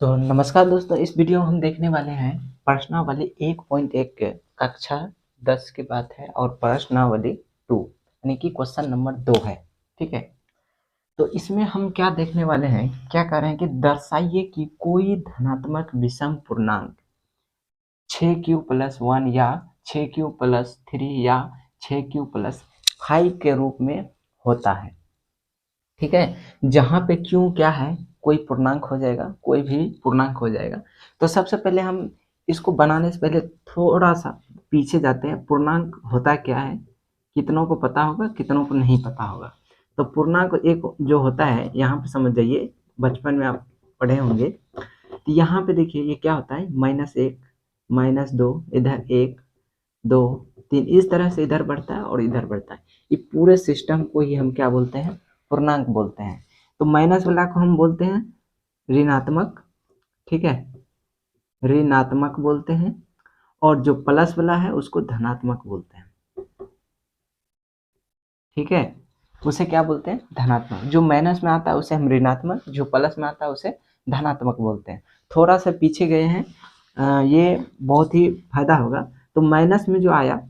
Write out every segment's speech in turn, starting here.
तो नमस्कार दोस्तों, इस वीडियो में हम देखने वाले हैं प्रश्नावली 1.1 कक्षा 10 की बात है और प्रश्नावली 2 यानी कि क्वेश्चन नंबर 2 है। ठीक है, तो इसमें हम क्या देखने वाले हैं, क्या कह रहे हैं कि दर्शाइए कि कोई धनात्मक विषम पूर्णांक 6q+1 या 6q+3 या 6q+5 के रूप में होता है। ठीक है, जहाँ पे क्यों क्या है, कोई पूर्णांक हो जाएगा, कोई भी पूर्णांक हो जाएगा। तो सबसे पहले हम इसको बनाने से पहले थोड़ा सा पीछे जाते हैं। पूर्णांक होता क्या है, कितनों को पता होगा, कितनों को नहीं पता होगा। तो पूर्णांक एक जो होता है, यहाँ पे समझ जाइए, बचपन में आप पढ़े होंगे। तो यहाँ पे देखिए ये क्या होता है, -1 -2, इधर 1 2 3, इस तरह से इधर बढ़ता है और इधर बढ़ता है। ये पूरे सिस्टम को ही हम क्या बोलते हैं, पूर्णांक बोलते हैं। तो माइनस वाला को हम बोलते हैं ऋणात्मक। ठीक है, ऋणात्मक बोलते हैं, और जो प्लस वाला है उसको धनात्मक बोलते हैं। ठीक है, उसे क्या बोलते हैं, धनात्मक। जो माइनस में आता है उसे हम ऋणात्मक, जो प्लस में आता है उसे धनात्मक बोलते हैं। थोड़ा सा पीछे गए हैं, ये बहुत ही फायदा होगा। तो माइनस में जो आया,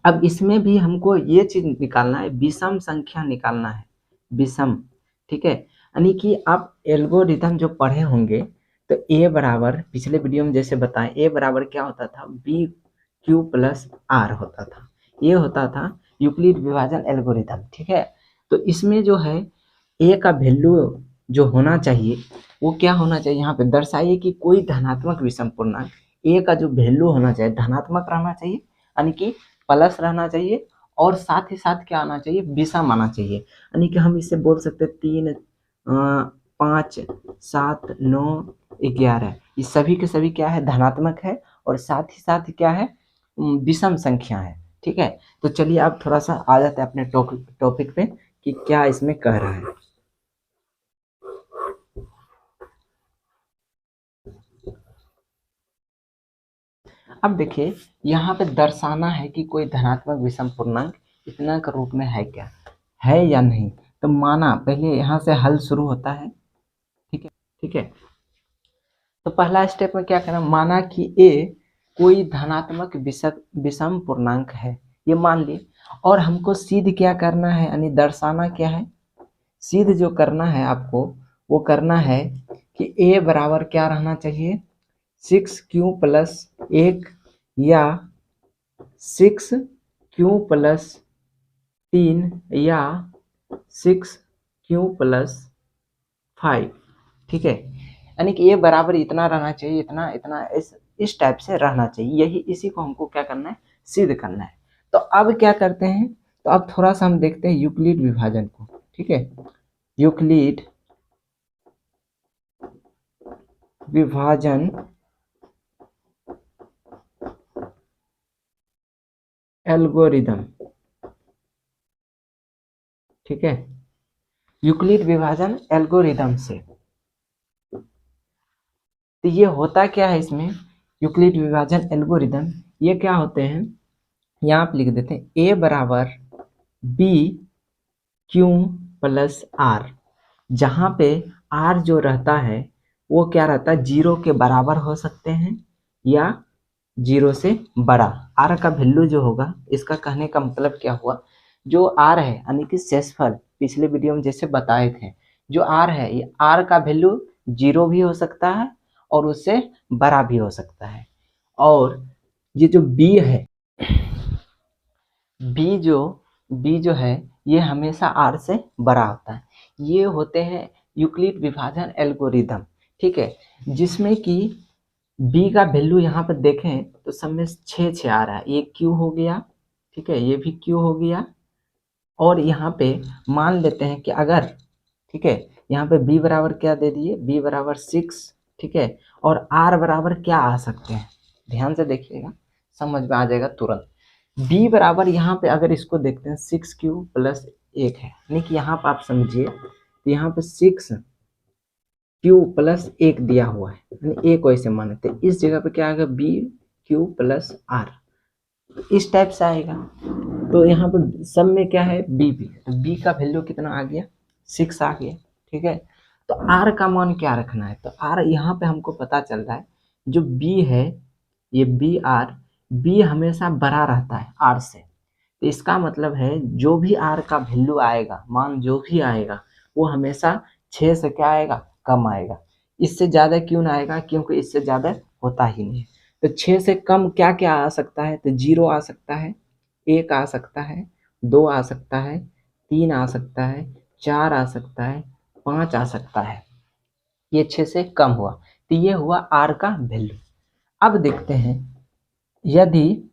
अब इसमें भी हमको ये चीज निकालना है, विषम संख्या निकालना है, विषम। ठीक है, यानी कि आप एल्गोरिथम जो पढ़े होंगे, तो ए बराबर, पिछले वीडियो में जैसे बताएं, ए बराबर क्या होता था, BQ+R होता था। ये होता था यूक्लिड विभाजन एल्गोरिथम। ठीक है, तो इसमें जो है ए का वैल्यू जो होना चाहिए वो क्या होना चाहिए, यहाँ पे दर्शाइए कि कोई धनात्मक विषम पूर्णांक ए का जो वैल्यू होना चाहिए धनात्मक रहना चाहिए, यानी कि प्लस रहना चाहिए, और साथ ही साथ क्या आना चाहिए, विषम आना चाहिए। यानी कि हम इसे बोल सकते हैं 3 5 7 9 11, ये सभी के सभी क्या है, धनात्मक है, और साथ ही साथ क्या है, विषम संख्या है। ठीक है, तो चलिए आप थोड़ा सा आ जाते हैं अपने टॉपिक पे कि क्या इसमें कह रहा है। अब देखिए, यहाँ पे दर्शाना है कि कोई धनात्मक विषम पूर्णांक इतना के रूप में है क्या, है या नहीं। तो माना, पहले यहाँ से हल शुरू होता है। ठीक है, ठीक है, तो पहला स्टेप में क्या करना, माना कि ए कोई धनात्मक विषम पूर्णांक है, ये मान लिए। और हमको सिद्ध क्या करना है, यानी दर्शाना क्या है, सिद्ध जो करना है आपको, वो करना है कि ए बराबर क्या रहना चाहिए, 6q+1 या 6q+3 या 6q+5। ठीक है, यानी कि ये बराबर इतना रहना चाहिए, इतना इतना, इस टाइप से रहना चाहिए। यही, इसी को हमको क्या करना है, सिद्ध करना है। तो अब क्या करते हैं, तो अब थोड़ा सा हम देखते हैं यूक्लिड विभाजन को। ठीक है, यूक्लिड विभाजन एल्गोरिदम। ठीक है, यूक्लिड विभाजन एल्गोरिदम से, तो ये होता क्या है इसमें, यूक्लिड विभाजन एल्गोरिदम, ये क्या होते हैं, यहाँ आप लिख देते हैं ए बराबर BQ+R, जहाँ पे R जो रहता है वो क्या रहता है, 0 के बराबर हो सकते हैं या 0 से बड़ा। R का वैल्यू जो होगा, इसका कहने का मतलब क्या हुआ, जो R है यानी कि शेषफल, पिछले वीडियो में जैसे बताए थे, जो R है, ये R का वैल्यू 0 भी हो सकता है और उससे बड़ा भी हो सकता है। और ये जो B है, बी जो है, ये हमेशा R से बड़ा होता है। ये होते हैं यूक्लिड विभाजन एल्गोरिदम। ठीक है, जिसमें कि बी का वैल्यू यहाँ पर देखें तो सब में 6 आ रहा है, ये क्यू हो गया। ठीक है, ये भी क्यू हो गया। और यहाँ पे मान लेते हैं कि अगर, ठीक है, यहाँ पे बी बराबर क्या दे दिए, बी बराबर 6। ठीक है, और आर बराबर क्या आ सकते हैं, ध्यान से देखिएगा, समझ में आ जाएगा तुरंत। बी बराबर यहाँ पे अगर इसको देखते हैं 6q+1 है, यानी कि यहाँ पर आप समझिए, तो यहाँ पे 6q+1 दिया हुआ है, यानी ए को ऐसे मानते हैं, इस जगह पे क्या आएगा, BQ+R, इस टाइप से आएगा। तो यहाँ पे सब में क्या है, बी, तो बी का वैल्यू कितना आ गया, 6 आ गया। ठीक है, तो तो आर का मान क्या रखना है, तो आर यहाँ पे हमको पता चल रहा है जो बी है, ये बी आर, बी हमेशा बड़ा रहता है आर से, तो इसका मतलब है जो भी आर का वैल्यू आएगा, मान जो भी आएगा वो हमेशा 6 से क्या आएगा, कम आएगा। इससे ज़्यादा क्यों ना आएगा, क्योंकि इससे ज़्यादा होता ही नहीं। तो 6 से कम क्या क्या आ सकता है, तो 0 आ सकता है, 1 आ सकता है, 2 आ सकता है, 3 आ सकता है, 4 आ सकता है, 5 आ सकता है। ये 6 से कम हुआ, तो ये हुआ आर का वैल्यू। अब देखते हैं यदि,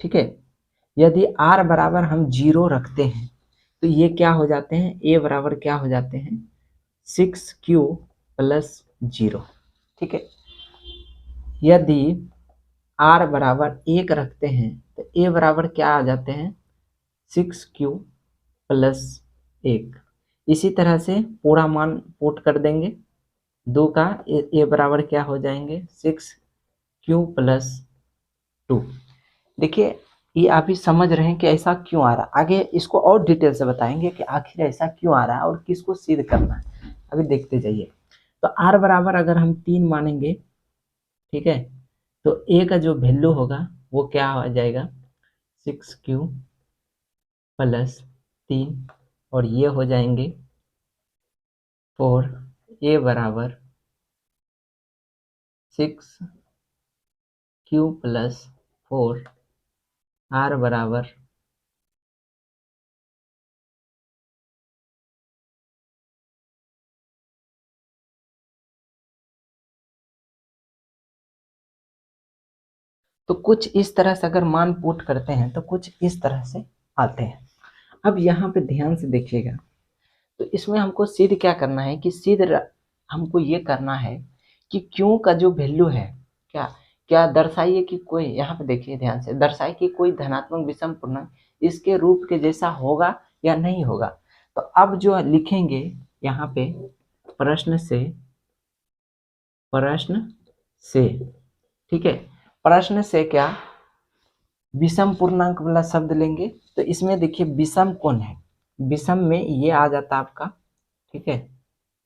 ठीक है, यदि आर बराबर हम 0 रखते हैं तो ये क्या हो जाते हैं, ए बराबर क्या हो जाते हैं, 6q प्लस 0। ठीक है, यदि आर बराबर 1 रखते हैं तो ए बराबर क्या आ जाते हैं, 6q प्लस 1। इसी तरह से पूरा मान पुट कर देंगे, 2 का ए बराबर क्या हो जाएंगे, 6q प्लस 2। देखिए ये आप ही समझ रहे हैं कि ऐसा क्यों आ रहा है, आगे इसको और डिटेल से बताएंगे कि आखिर ऐसा क्यों आ रहा है और किसको सिद्ध करना है, अभी देखते जाइए। तो आर बराबर अगर हम 3 मानेंगे, ठीक है, तो ए का जो वैल्यू होगा वो क्या हो जाएगा, 6q प्लस 3, और ये हो जाएंगे 4, ए बराबर 6q प्लस 4, आर बराबर तो कुछ इस तरह से अगर मान पुट करते हैं तो कुछ इस तरह से आते हैं। अब यहाँ पे ध्यान से देखिएगा, तो इसमें हमको सिद्ध क्या करना है कि हमको ये करना है कि क्यों का जो वैल्यू है, क्या क्या दर्शाइए कि कोई, यहाँ पे देखिए ध्यान से, दर्शाइए कि कोई धनात्मक विषम पूर्णांक इसके रूप के जैसा होगा या नहीं होगा। तो अब जो लिखेंगे यहाँ पे, प्रश्न से, प्रश्न से, ठीक है, प्रश्न से क्या विषम पूर्णांक वाला शब्द लेंगे। तो इसमें देखिए विषम कौन है, विषम में ये आ जाता आपका, ठीक है,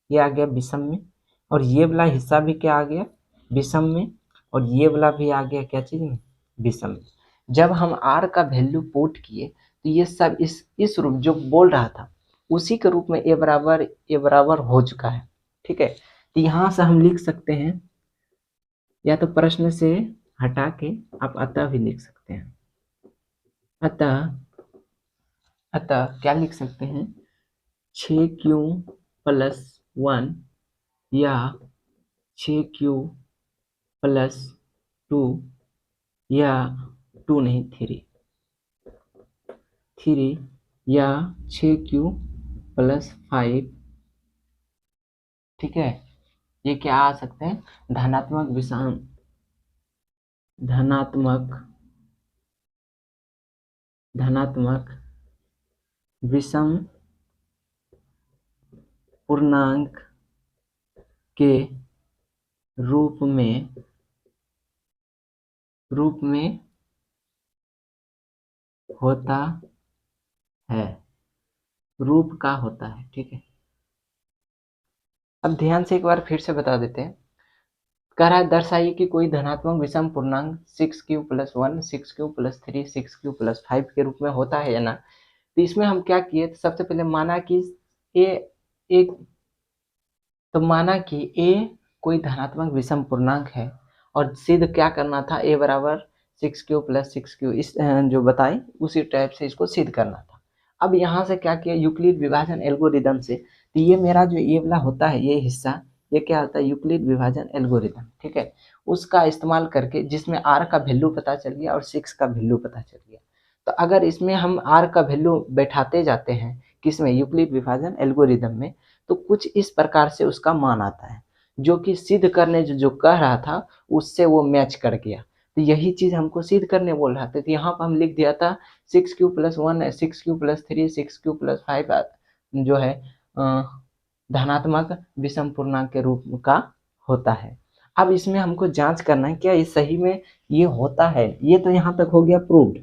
ये आ गया विषम में, और ये वाला हिस्सा भी क्या आ गया, विषम में, और ये वाला भी आ गया क्या चीज में, विषम में। जब हम आर का वैल्यू पुट किए तो ये सब इस रूप जो बोल रहा था उसी के रूप में ए बराबर हो चुका है। ठीक है, तो यहाँ से हम लिख सकते हैं, या तो प्रश्न से हटा के आप अतः भी लिख सकते हैं। अतः अतः क्या लिख सकते हैं, 6q प्लस 1 या 6q प्लस 2 या 2 नहीं 3 या 6q प्लस 5। ठीक है, ये क्या आ सकते हैं, धनात्मक विषम, धनात्मक विषम पूर्णांक के रूप में होता है, रूप का होता है। ठीक है, अब ध्यान से एक बार फिर से बता देते हैं। कह रहा है दर्शाइए कि कोई धनात्मक विषम पूर्णांक 6q plus 1, 6q plus 3, 6q plus 5 के रूप में होता है या ना। तो इसमें हम क्या किए, तो सबसे पहले माना कि ए एक, तो माना कि ए कोई धनात्मक विषम पूर्णांक है, और सिद्ध क्या करना था, ए बराबर 6q प्लस 6q, इस जो बताए उसी टाइप से इसको सिद्ध करना था। अब यहाँ से क्या किया, यूक्लिड विभाजन एल्गोरिदम से, तो ये मेरा जो ये वाला होता है ये हिस्सा, ये क्या होता है, यूक्लिड विभाजन एल्गोरिदम। ठीक है, उसका इस्तेमाल करके जिसमें आर का वैल्यू पता चल गया और 6 का वैल्यू पता चल गया। तो अगर इसमें हम आर का वैल्यू बैठाते जाते हैं किसमें, यूक्लिड विभाजन एल्गोरिदम में, तो कुछ इस प्रकार से उसका मान आता है, जो कि सिद्ध करने जो कह रहा था उससे वो मैच कर गया। तो यही चीज हमको सिद्ध करने बोल रहा था। तो यहाँ पर हम लिख दिया था 6q plus 1, 6q plus 3, 6q plus 5 जो है धनात्मक विषम पूर्णांक के रूप का होता है। अब इसमें हमको जांच करना है क्या ये सही में ये होता है। ये तो यहाँ तक हो गया प्रूव्ड,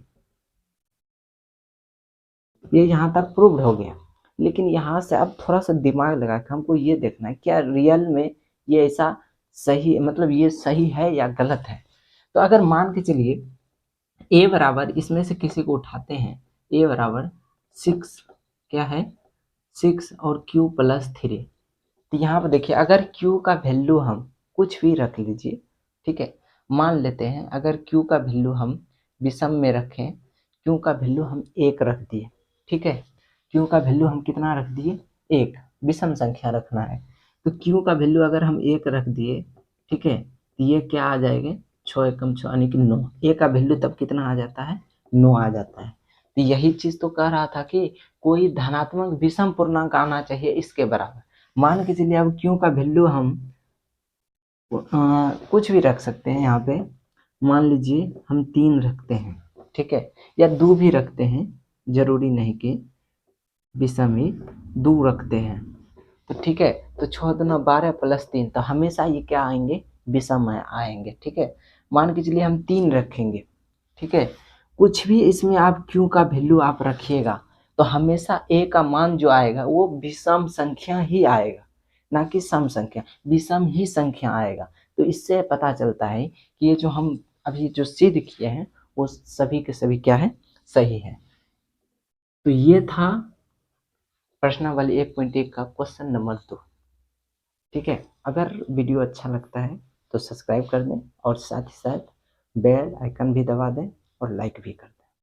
ये यहाँ तक प्रूव्ड हो गया। लेकिन यहाँ से अब थोड़ा सा दिमाग लगा के हमको ये देखना है क्या रियल में ये ऐसा सही, मतलब ये सही है या गलत है। तो अगर मान के चलिए ए बराबर, इसमें से किसी को उठाते हैं, ए बराबर 6 क्या है 6 और q प्लस 3। तो यहाँ पर देखिए अगर q का वैल्यू हम कुछ भी रख लीजिए, ठीक है, मान लेते हैं अगर q का वैल्यू हम विषम में रखें, q का वैल्यू हम 1 रख दिए, ठीक है, q का वैल्यू हम कितना रख दिए 1, विषम संख्या रखना है। तो q का वैल्यू अगर हम 1 रख दिए, ठीक है, तो ये क्या आ जाएगा 6 एकम 6 यानी कि 9, ए का वैल्यू तब कितना आ जाता है 9 आ जाता है। तो यही चीज तो कह रहा था कि कोई धनात्मक विषम पूर्णांक आना चाहिए इसके बराबर। मान के चलिए अब q का वैल्यू हम कुछ भी रख सकते हैं, यहाँ पे मान लीजिए हम 3 रखते हैं, ठीक है, या 2 भी रखते हैं, जरूरी नहीं कि विषम ही 2 रखते हैं, तो ठीक है, तो 6 दूना 12 प्लस 3, तो हमेशा ये क्या आएंगे विषम आएंगे, ठीक है। मान के चलिए हम 3 रखेंगे, ठीक है, कुछ भी इसमें आप q का वैल्यू आप रखिएगा तो हमेशा a का मान जो आएगा वो विषम संख्या ही आएगा, ना कि सम संख्या, विषम ही संख्या आएगा। तो इससे पता चलता है कि ये जो हम अभी जो सिद्ध किए हैं वो सभी के सभी क्या है सही है। तो ये था प्रश्नावली 1.1 का क्वेश्चन नंबर 2, ठीक है। अगर वीडियो अच्छा लगता है तो सब्सक्राइब कर दें और साथ ही साथ बेल आइकन भी दबा दें और लाइक भी कर दें।